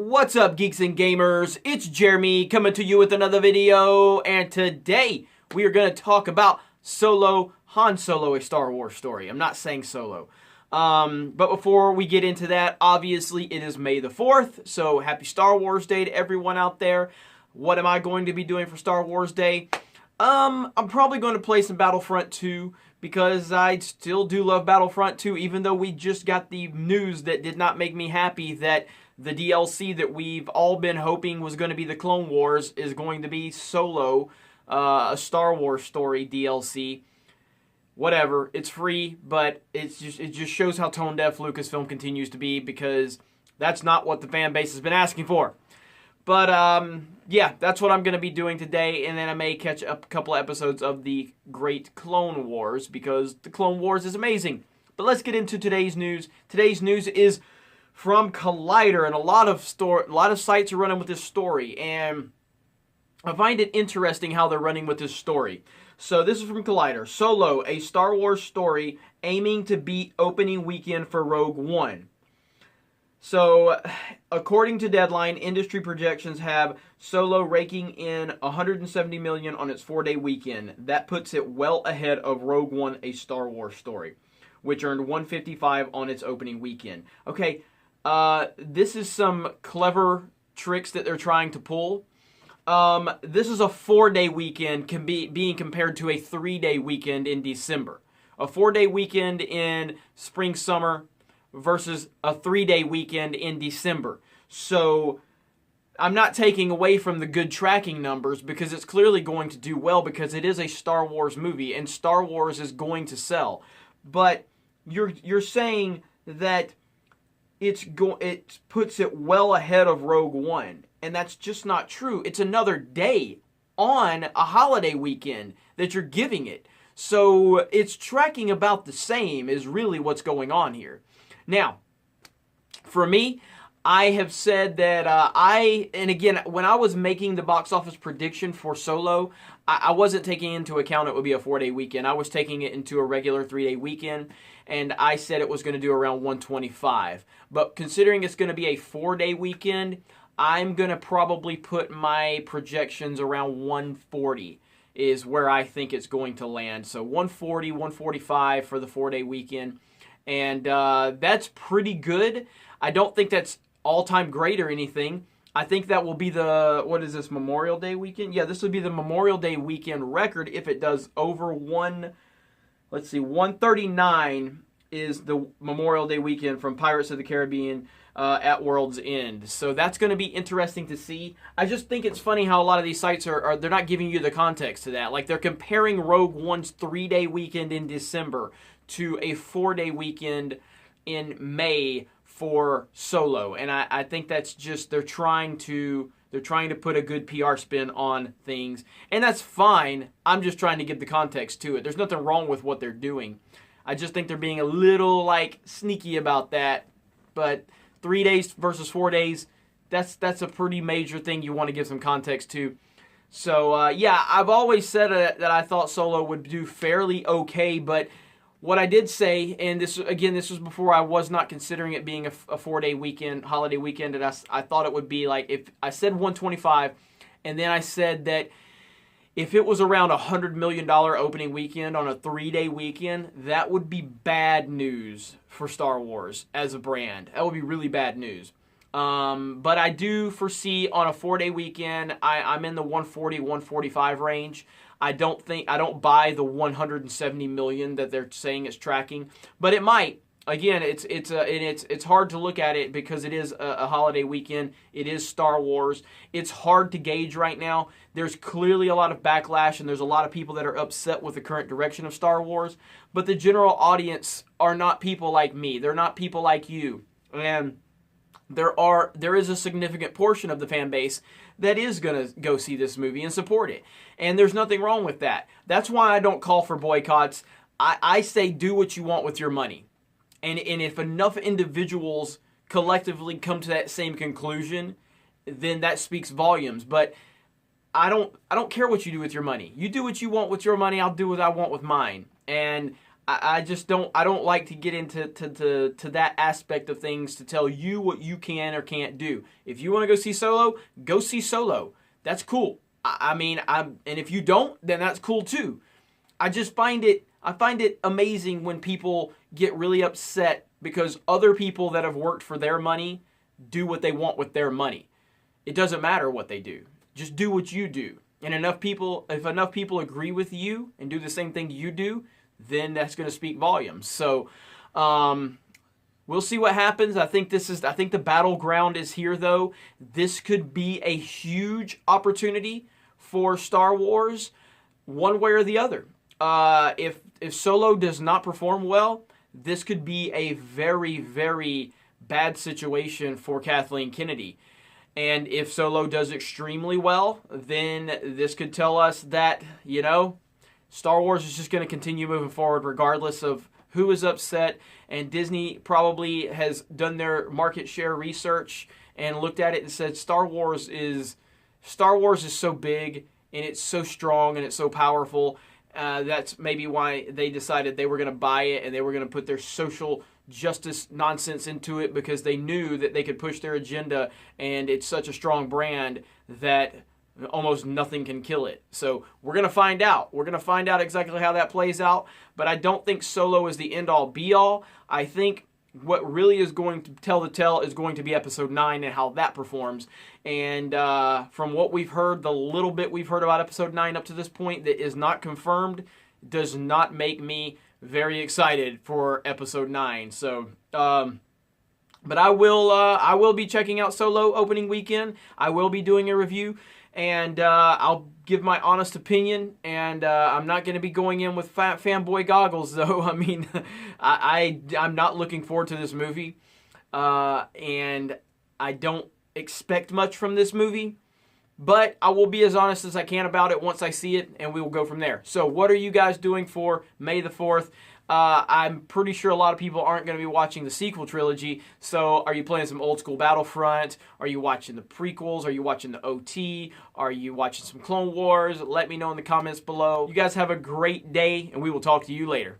What's up, geeks and gamers? It's Jeremy coming to you with another video, and today we are going to talk about Han Solo, a Star Wars story. I'm not saying Solo. But before we get into that, obviously it is May the 4th, so happy Star Wars Day to everyone out there. What am I going to be doing for Star Wars Day? I'm probably going to play some Battlefront 2 because I still do love Battlefront 2, even though we just got the news that did not make me happy that the DLC that we've all been hoping was going to be the Clone Wars is going to be Solo, a Star Wars story DLC. Whatever, it's free, but it just shows how tone deaf Lucasfilm continues to be, because that's not what the fan base has been asking for. But yeah, that's what I'm going to be doing today, and then I may catch up a couple episodes of the Great Clone Wars, because the Clone Wars is amazing. But let's get into today's news. Today's news is from Collider, and a lot of sites are running with this story, and I find it interesting how they're running with this story. So this is from Collider. Solo, a Star Wars story aiming to beat opening weekend for Rogue One. So, according to Deadline, industry projections have Solo raking in $170 million on its 4-day weekend. That puts it well ahead of Rogue One, a Star Wars story, which earned $155 on its opening weekend. Okay, this is some clever tricks that they're trying to pull. This is a 4-day weekend being compared to a 3-day weekend in December. A 4-day weekend in spring, summer versus a 3-day weekend in December. So I'm not taking away from the good tracking numbers, because it's clearly going to do well, because it is a Star Wars movie and Star Wars is going to sell. But you're saying that it puts it well ahead of Rogue One, and that's just not true. It's another day on a holiday weekend that you're giving it. So it's tracking about the same is really what's going on here. Now, for me, I have said that and again, when I was making the box office prediction for Solo, I wasn't taking into account it would be a 4-day weekend. I was taking it into a regular 3-day weekend, and I said it was going to do around 125. But considering it's going to be a 4-day weekend, I'm going to probably put my projections around 140 is where I think it's going to land. So 140, 145 for the 4-day weekend. And that's pretty good. I don't think that's all-time great or anything. I think that will be what is this, Memorial Day weekend? Yeah, this would be the Memorial Day weekend record if it does over 139 is the Memorial Day weekend from Pirates of the Caribbean at World's End. So that's going to be interesting to see. I just think it's funny how a lot of these sites they're not giving you the context to that. Like, they're comparing Rogue One's 3-day weekend in December to a 4-day weekend in May for Solo, and I think that's just they're trying to put a good PR spin on things, and that's fine. I'm just trying to give the context to it. There's nothing wrong with what they're doing. I just think they're being a little sneaky about that. But 3 days versus 4 days, that's a pretty major thing you want to give some context to. So yeah, I've always said that I thought Solo would do fairly okay, but what I did say, and this was before I was not considering it being a 4-day weekend, holiday weekend, and I thought it would be if I said 125, and then I said that if it was around $100 million opening weekend on a 3-day weekend, that would be bad news for Star Wars as a brand. That would be really bad news. But I do foresee on a 4-day weekend, I'm in the 140, 145 range. I don't buy the 170 million that they're saying it's tracking, but it might. Again, it's hard to look at it because it is a holiday weekend. It is Star Wars. It's hard to gauge right now. There's clearly a lot of backlash, and there's a lot of people that are upset with the current direction of Star Wars. But the general audience are not people like me. They're not people like you. And there is a significant portion of the fan base that is going to go see this movie and support it. And there's nothing wrong with that. That's why I don't call for boycotts. I say do what you want with your money. And if enough individuals collectively come to that same conclusion, then that speaks volumes. But I don't care what you do with your money. You do what you want with your money, I'll do what I want with mine. And I just don't like to get into to that aspect of things to tell you what you can or can't do. If you want to go see Solo, go see Solo. That's cool. I mean, and if you don't, then that's cool too. I find it amazing when people get really upset because other people that have worked for their money do what they want with their money. It doesn't matter what they do. Just do what you do. And if enough people agree with you and do the same thing you do, then that's going to speak volumes. So, we'll see what happens. I think the battleground is here, though. This could be a huge opportunity for Star Wars, one way or the other. If Solo does not perform well, this could be a very, very bad situation for Kathleen Kennedy. And if Solo does extremely well, then this could tell us that, Star Wars is just going to continue moving forward regardless of who is upset. And Disney probably has done their market share research and looked at it and said Star Wars is so big and it's so strong and it's so powerful. That's maybe why they decided they were going to buy it and they were going to put their social justice nonsense into it, because they knew that they could push their agenda, and it's such a strong brand that almost nothing can kill it. So we're going to find out. We're going to find out exactly how that plays out, but I don't think Solo is the end-all, be-all. I think what really is going to tell the tale is going to be Episode 9 and how that performs. And from what we've heard, the little bit we've heard about Episode 9 up to this point that is not confirmed does not make me very excited for Episode 9. So, but I will be checking out Solo opening weekend. I will be doing a review, and I'll give my honest opinion. And I'm not going to be going in with fanboy goggles, though. I mean, I'm not looking forward to this movie, and I don't expect much from this movie. But I will be as honest as I can about it once I see it, and we will go from there. So what are you guys doing for May the 4th? I'm pretty sure a lot of people aren't going to be watching the sequel trilogy. So are you playing some old school Battlefront? Are you watching the prequels? Are you watching the OT? Are you watching some Clone Wars? Let me know in the comments below. You guys have a great day, and we will talk to you later.